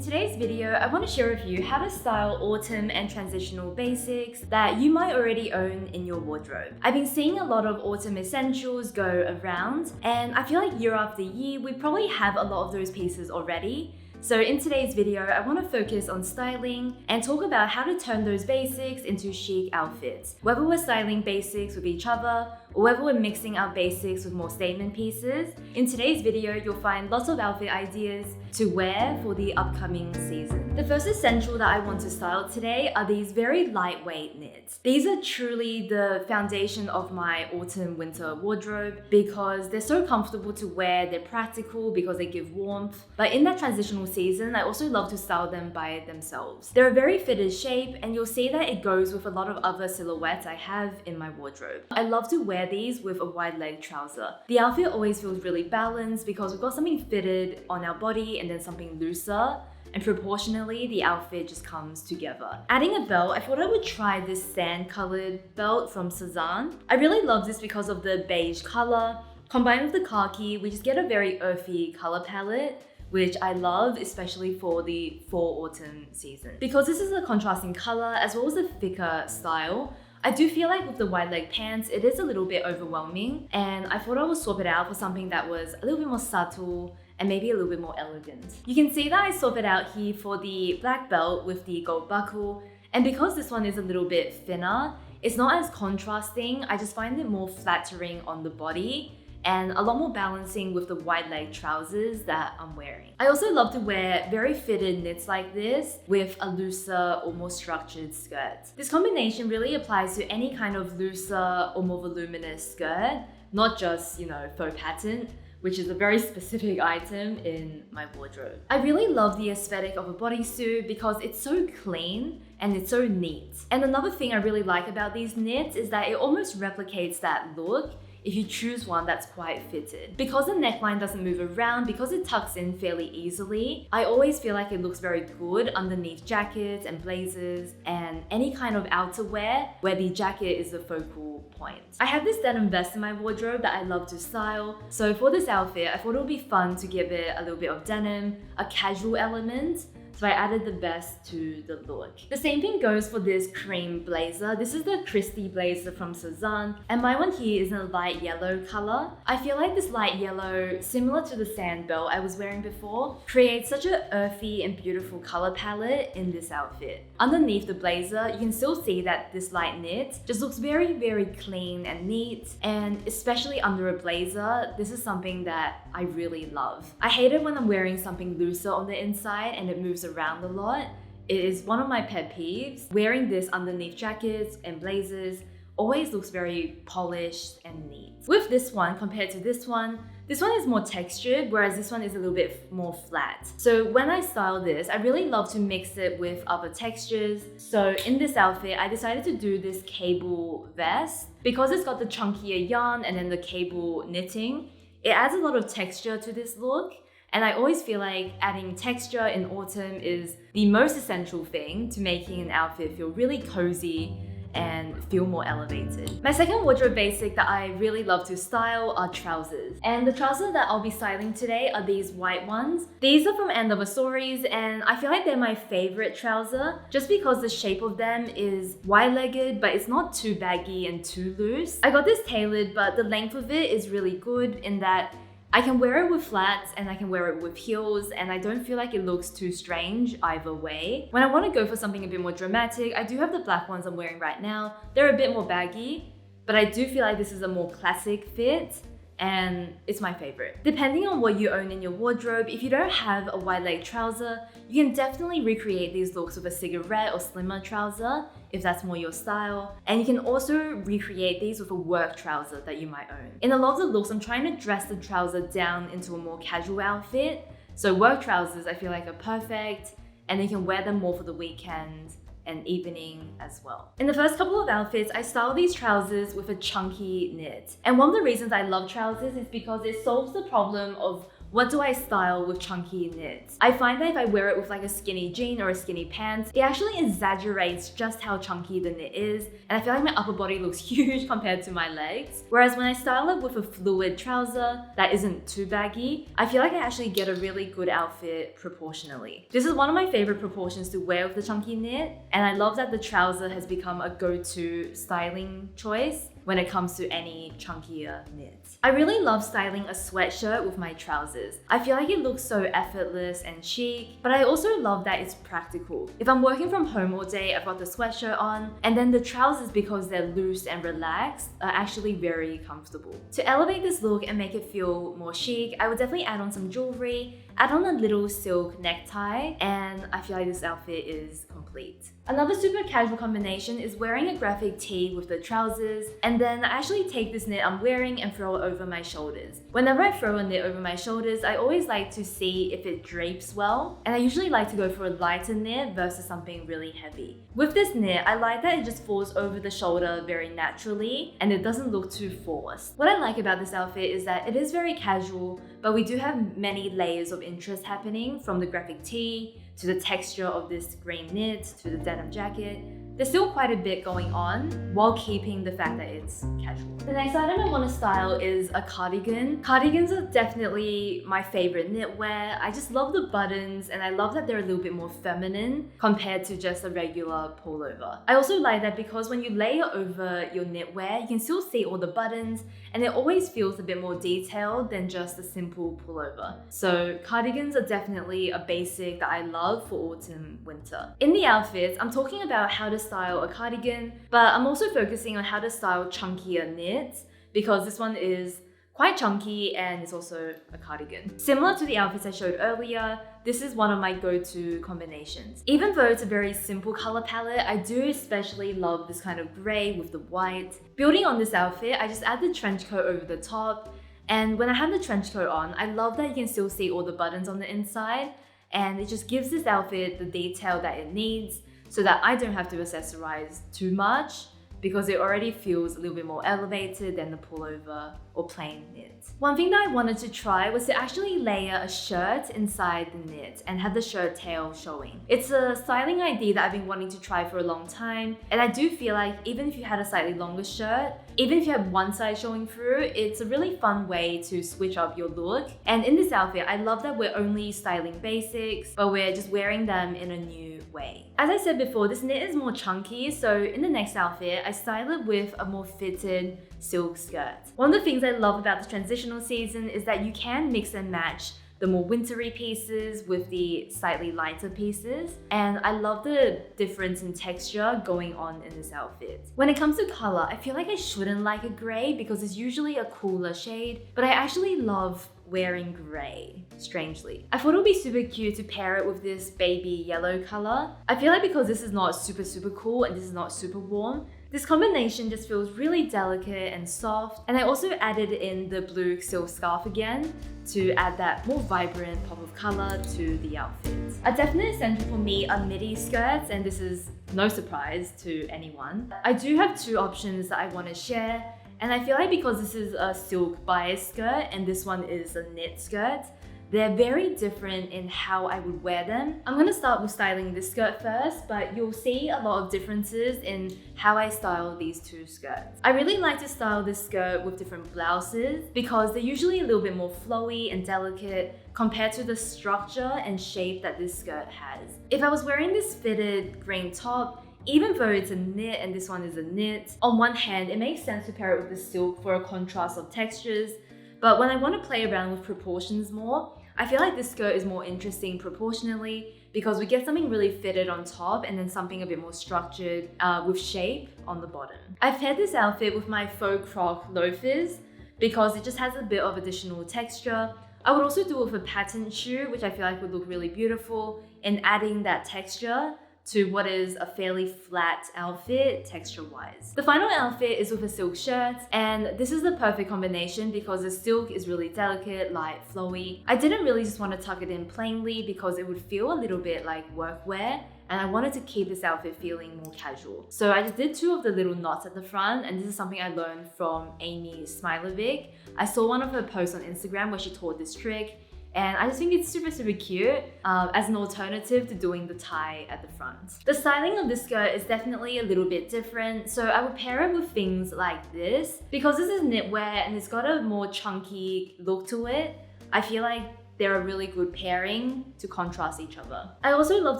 today's video, I want to share with you how to style autumn and transitional basics that you might already own in your wardrobe. I've been seeing a lot of autumn essentials go around, and I feel like year after year, we probably have a lot of those pieces already. So in today's video, I want to focus on styling and talk about how to turn those basics into chic outfits. Whether we're styling basics with each other, or whether we're mixing our basics with more statement pieces, in today's video, you'll find lots of outfit ideas to wear for the upcoming season. The first essential that I want to style today are these very lightweight knits. These are truly the foundation of my autumn-winter wardrobe because they're so comfortable to wear, they're practical because they give warmth. But in that transitional season, I also love to style them by themselves. They're a very fitted shape, and you'll see that it goes with a lot of other silhouettes I have in my wardrobe. I love to wear these with a wide leg trouser. The outfit always feels really balanced because we've got something fitted on our body and then something looser, and proportionally the outfit just comes together. Adding a belt, I thought I would try this sand colored belt from Sezane. I really love this because of the beige color. Combined with the khaki, we just get a very earthy color palette, which I love, especially for the fall-autumn season. Because this is a contrasting color as well as a thicker style, I do feel like with the wide leg pants, it is a little bit overwhelming, and I thought I would swap it out for something that was a little bit more subtle and maybe a little bit more elegant. You can see that I swap it out here for the black belt with the gold buckle, and because this one is a little bit thinner, it's not as contrasting. I just find it more flattering on the body and a lot more balancing with the wide leg trousers that I'm wearing. I also love to wear very fitted knits like this with a looser or more structured skirt. This combination really applies to any kind of looser or more voluminous skirt, not just, faux pattern, which is a very specific item in my wardrobe. I really love the aesthetic of a bodysuit because it's so clean and it's so neat. And another thing I really like about these knits is that it almost replicates that look if you choose one that's quite fitted. Because the neckline doesn't move around, because it tucks in fairly easily, I always feel like it looks very good underneath jackets and blazers and any kind of outerwear where the jacket is the focal point. I have this denim vest in my wardrobe that I love to style, so for this outfit, I thought it would be fun to give it a little bit of denim, a casual element, so I added the vest to the look. The same thing goes for this cream blazer. This is the Christie blazer from Sezane, and my one here is in a light yellow color. I feel like this light yellow, similar to the sand belt I was wearing before, creates such an earthy and beautiful color palette in this outfit. Underneath the blazer, you can still see that this light knit just looks very, very clean and neat, and especially under a blazer, this is something that I really love. I hate it when I'm wearing something looser on the inside and it moves around a lot. It is one of my pet peeves. Wearing this underneath jackets and blazers always looks very polished and neat. With this one compared to this one is more textured, whereas this one is a little bit more flat. So when I style this, I really love to mix it with other textures. So in this outfit, I decided to do this cable vest. Because it's got the chunkier yarn and then the cable knitting, it adds a lot of texture to this look. And I always feel like adding texture in autumn is the most essential thing to making an outfit feel really cozy and feel more elevated. My second wardrobe basic that I really love to style are trousers. And the trousers that I'll be styling today are these white ones. These are from Andover Stories, and I feel like they're my favorite trouser just because the shape of them is wide-legged, but it's not too baggy and too loose. I got this tailored, but the length of it is really good in that I can wear it with flats and I can wear it with heels, and I don't feel like it looks too strange either way. When I want to go for something a bit more dramatic, I do have the black ones I'm wearing right now. They're a bit more baggy, but I do feel like this is a more classic fit and it's my favorite. Depending on what you own in your wardrobe, if you don't have a wide leg trouser, you can definitely recreate these looks with a cigarette or slimmer trouser if that's more your style. And you can also recreate these with a work trouser that you might own. In a lot of the looks, I'm trying to dress the trouser down into a more casual outfit. So work trousers I feel like are perfect, and you can wear them more for the weekend and evening as well. In the first couple of outfits, I style these trousers with a chunky knit. And one of the reasons I love trousers is because it solves the problem of what do I style with chunky knits? I find that if I wear it with like a skinny jean or a skinny pants, it actually exaggerates just how chunky the knit is, and I feel like my upper body looks huge compared to my legs. Whereas when I style it with a fluid trouser that isn't too baggy, I feel like I actually get a really good outfit proportionally. This is one of my favorite proportions to wear with the chunky knit, and I love that the trouser has become a go-to styling choice when it comes to any chunkier knits. I really love styling a sweatshirt with my trousers. I feel like it looks so effortless and chic, but I also love that it's practical. If I'm working from home all day, I've got the sweatshirt on, and then the trousers, because they're loose and relaxed, are actually very comfortable. To elevate this look and make it feel more chic, I would definitely add on some jewelry, add on a little silk necktie, and I feel like this outfit is complete. Another super casual combination is wearing a graphic tee with the trousers, and then I actually take this knit I'm wearing and throw it over my shoulders. Whenever I throw a knit over my shoulders, I always like to see if it drapes well, and I usually like to go for a lighter knit versus something really heavy. With this knit, I like that it just falls over the shoulder very naturally, and it doesn't look too forced. What I like about this outfit is that it is very casual, but we do have many layers of interest happening, from the graphic tee to the texture of this green knit to the denim jacket. There's still quite a bit going on while keeping the fact that it's casual. The next item I want to style is a cardigan. Cardigans are definitely my favorite knitwear. I just love the buttons, and I love that they're a little bit more feminine compared to just a regular pullover. I also like that because when you layer over your knitwear, you can still see all the buttons, and it always feels a bit more detailed than just a simple pullover. So cardigans are definitely a basic that I love for autumn, winter. In the outfits, I'm talking about how to style a cardigan, but I'm also focusing on how to style chunkier knits, because this one is quite chunky and it's also a cardigan. Similar to the outfits I showed earlier, this is one of my go-to combinations. Even though it's a very simple color palette, I do especially love this kind of gray with the white. Building on this outfit, I just add the trench coat over the top, and when I have the trench coat on, I love that you can still see all the buttons on the inside, and it just gives this outfit the detail that it needs, so that I don't have to accessorize too much, because it already feels a little bit more elevated than the pullover or plain knit. One thing that I wanted to try was to actually layer a shirt inside the knit and have the shirt tail showing. It's a styling idea that I've been wanting to try for a long time, and I do feel like even if you had a slightly longer shirt, even if you have one side showing through, it's a really fun way to switch up your look. And in this outfit, I love that we're only styling basics, but we're just wearing them in a new way. As I said before, this knit is more chunky, so in the next outfit, I style it with a more fitted silk skirt. One of the things I love about the transitional season is that you can mix and match the more wintry pieces with the slightly lighter pieces, and I love the difference in texture going on in this outfit. When it comes to color, I feel like I shouldn't like a gray because it's usually a cooler shade, but I actually love wearing gray, strangely. I thought it would be super cute to pair it with this baby yellow color. I feel like because this is not super cool and this is not super warm, this combination just feels really delicate and soft. And I also added in the blue silk scarf again to add that more vibrant pop of color to the outfit. A definite essential for me are MIDI skirts, and this is no surprise to anyone. I do have two options that I want to share, and I feel like because this is a silk bias skirt and this one is a knit skirt, they're very different in how I would wear them. I'm gonna start with styling this skirt first, but you'll see a lot of differences in how I style these two skirts. I really like to style this skirt with different blouses because they're usually a little bit more flowy and delicate compared to the structure and shape that this skirt has. If I was wearing this fitted green top, even though it's a knit and this one is a knit, on one hand, it makes sense to pair it with the silk for a contrast of textures, but when I want to play around with proportions more, I feel like this skirt is more interesting proportionally because we get something really fitted on top and then something a bit more structured with shape on the bottom. I've paired this outfit with my faux croc loafers because it just has a bit of additional texture. I would also do it with a patent shoe, which I feel like would look really beautiful in adding that texture to what is a fairly flat outfit texture-wise. The final outfit is with a silk shirt, and this is the perfect combination because the silk is really delicate, light, flowy. I didn't really just want to tuck it in plainly because it would feel a little bit like workwear, and I wanted to keep this outfit feeling more casual. So I just did two of the little knots at the front, and this is something I learned from Amy Smilovic. I saw one of her posts on Instagram where she taught this trick, and I just think it's super cute as an alternative to doing the tie at the front. The styling of this skirt is definitely a little bit different, so I would pair it with things like this. Because this is knitwear and it's got a more chunky look to it, I feel like they're a really good pairing to contrast each other. I also love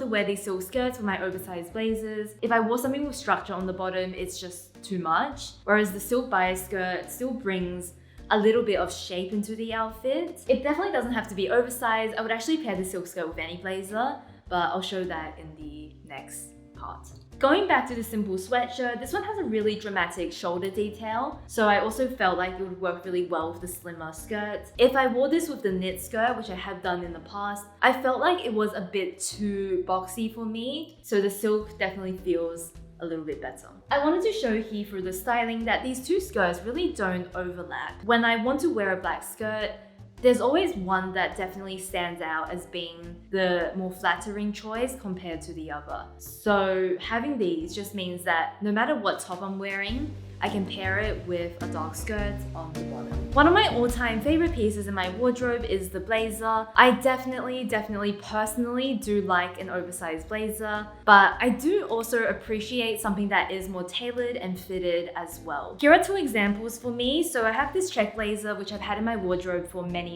to wear these silk skirts with my oversized blazers. If I wore something with structure on the bottom, it's just too much. Whereas the silk bias skirt still brings a little bit of shape into the outfit. It definitely doesn't have to be oversized. I would actually pair the silk skirt with any blazer, but I'll show that in the next part. Going back to the simple sweatshirt, this one has a really dramatic shoulder detail, so I also felt like it would work really well with the slimmer skirt. If I wore this with the knit skirt, which I have done in the past, I felt like it was a bit too boxy for me, so the silk definitely feels a little bit better. I wanted to show here through the styling that these two skirts really don't overlap. When I want to wear a black skirt, there's always one that definitely stands out as being the more flattering choice compared to the other. So having these just means that no matter what top I'm wearing, I can pair it with a dark skirt on the bottom. One of my all-time favorite pieces in my wardrobe is the blazer. I definitely personally do like an oversized blazer, but I do also appreciate something that is more tailored and fitted as well. Here are two examples for me. So I have this check blazer, which I've had in my wardrobe for many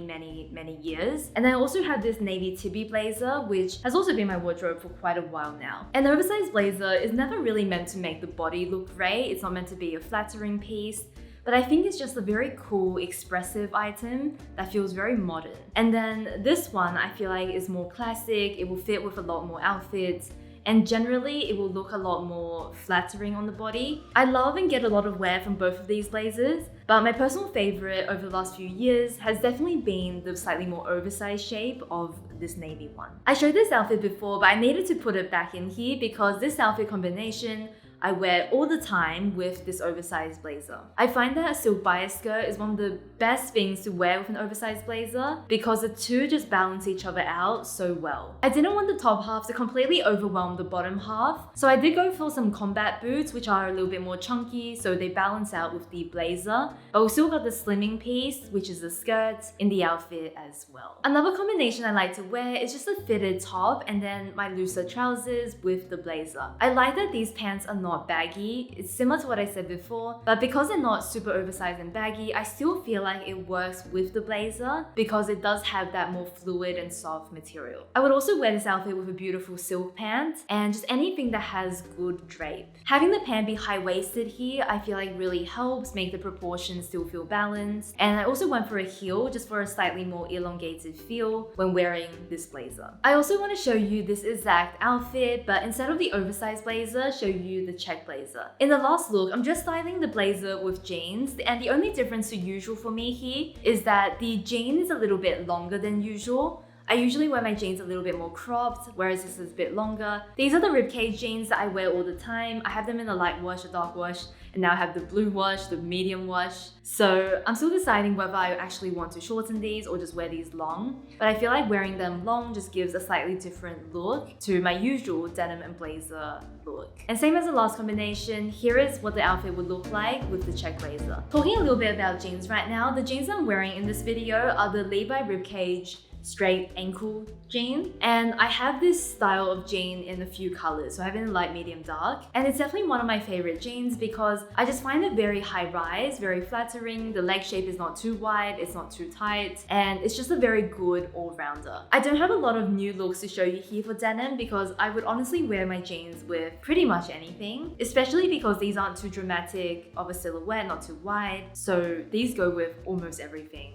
years. And I also have this navy Tibi blazer, which has also been in my wardrobe for quite a while now. An oversized blazer is never really meant to make the body look great. It's not meant to be a flattering piece, but I think it's just a very cool, expressive item that feels very modern. And then this one, I feel like is more classic. It will fit with a lot more outfits, and generally it will look a lot more flattering on the body. I love and get a lot of wear from both of these blazers, but my personal favorite over the last few years has definitely been the slightly more oversized shape of this navy one. I showed this outfit before, but I needed to put it back in here because this outfit combination I wear all the time with this oversized blazer. I find that a silk bias skirt is one of the best things to wear with an oversized blazer because the two just balance each other out so well. I didn't want the top half to completely overwhelm the bottom half, so I did go for some combat boots, which are a little bit more chunky, so they balance out with the blazer, but we still got the slimming piece, which is the skirt, in the outfit as well. Another combination I like to wear is just a fitted top and then my looser trousers with the blazer. I like that these pants are not baggy. It's similar to what I said before, but because they're not super oversized and baggy, I still feel like it works with the blazer because it does have that more fluid and soft material. I would also wear this outfit with a beautiful silk pant and just anything that has good drape. Having the pant be high-waisted here, I feel like really helps make the proportions still feel balanced. And I also went for a heel just for a slightly more elongated feel when wearing this blazer. I also want to show you this exact outfit, but instead of the oversized blazer, show you the check blazer. In the last look, I'm just styling the blazer with jeans, and the only difference to usual for me here is that the jean is a little bit longer than usual. I usually wear my jeans a little bit more cropped, whereas this is a bit longer. These are the ribcage jeans that I wear all the time. I have them in a light wash, a dark wash, and now I have the blue wash, the medium wash. So I'm still deciding whether I actually want to shorten these or just wear these long. But I feel like wearing them long just gives a slightly different look to my usual denim and blazer look. And same as the last combination, here is what the outfit would look like with the check blazer. Talking a little bit about jeans right now, the jeans I'm wearing in this video are the Levi ribcage straight ankle jean, and I have this style of jean in a few colors, so I have it in light, medium, dark, and it's definitely one of my favorite jeans because I just find it very high rise, very flattering. The leg shape is not too wide, it's not too tight, and it's just a very good all-rounder. I don't have a lot of new looks to show you here for denim because I would honestly wear my jeans with pretty much anything, especially because these aren't too dramatic of a silhouette, not too wide, so these go with almost everything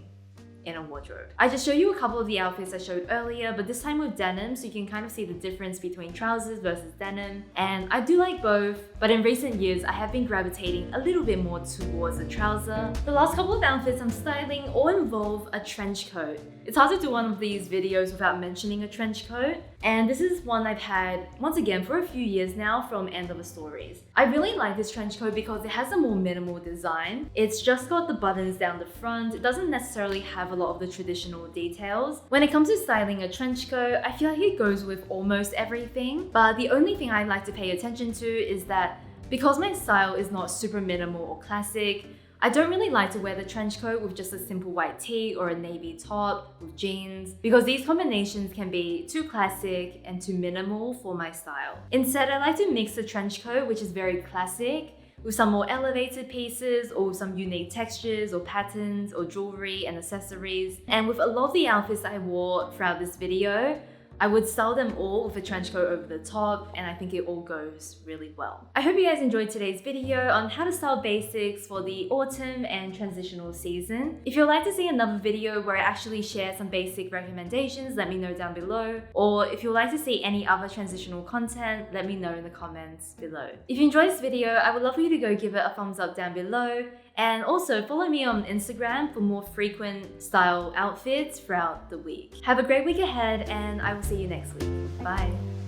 in a wardrobe. I just showed you a couple of the outfits I showed earlier, but this time with denim, so you can kind of see the difference between trousers versus denim. And I do like both, but in recent years, I have been gravitating a little bit more towards the trouser. The last couple of outfits I'm styling all involve a trench coat. It's hard to do one of these videos without mentioning a trench coat, and this is one I've had, once again, for a few years now from End of the Stories. I really like this trench coat because it has a more minimal design. It's just got the buttons down the front. It doesn't necessarily have a lot of the traditional details. When it comes to styling a trench coat, I feel like it goes with almost everything, but the only thing I like to pay attention to is that because my style is not super minimal or classic, I don't really like to wear the trench coat with just a simple white tee or a navy top with jeans because these combinations can be too classic and too minimal for my style. Instead, I like to mix the trench coat, which is very classic, with some more elevated pieces or some unique textures or patterns or jewelry and accessories. And with a lot of the outfits I wore throughout this video, I would style them all with a trench coat over the top, and I think it all goes really well. I hope you guys enjoyed today's video on how to style basics for the autumn and transitional season. If you'd like to see another video where I actually share some basic recommendations, let me know down below. Or if you'd like to see any other transitional content, let me know in the comments below. If you enjoyed this video, I would love for you to go give it a thumbs up down below. And also follow me on Instagram for more frequent style outfits throughout the week. Have a great week ahead, and I will see you next week. Bye.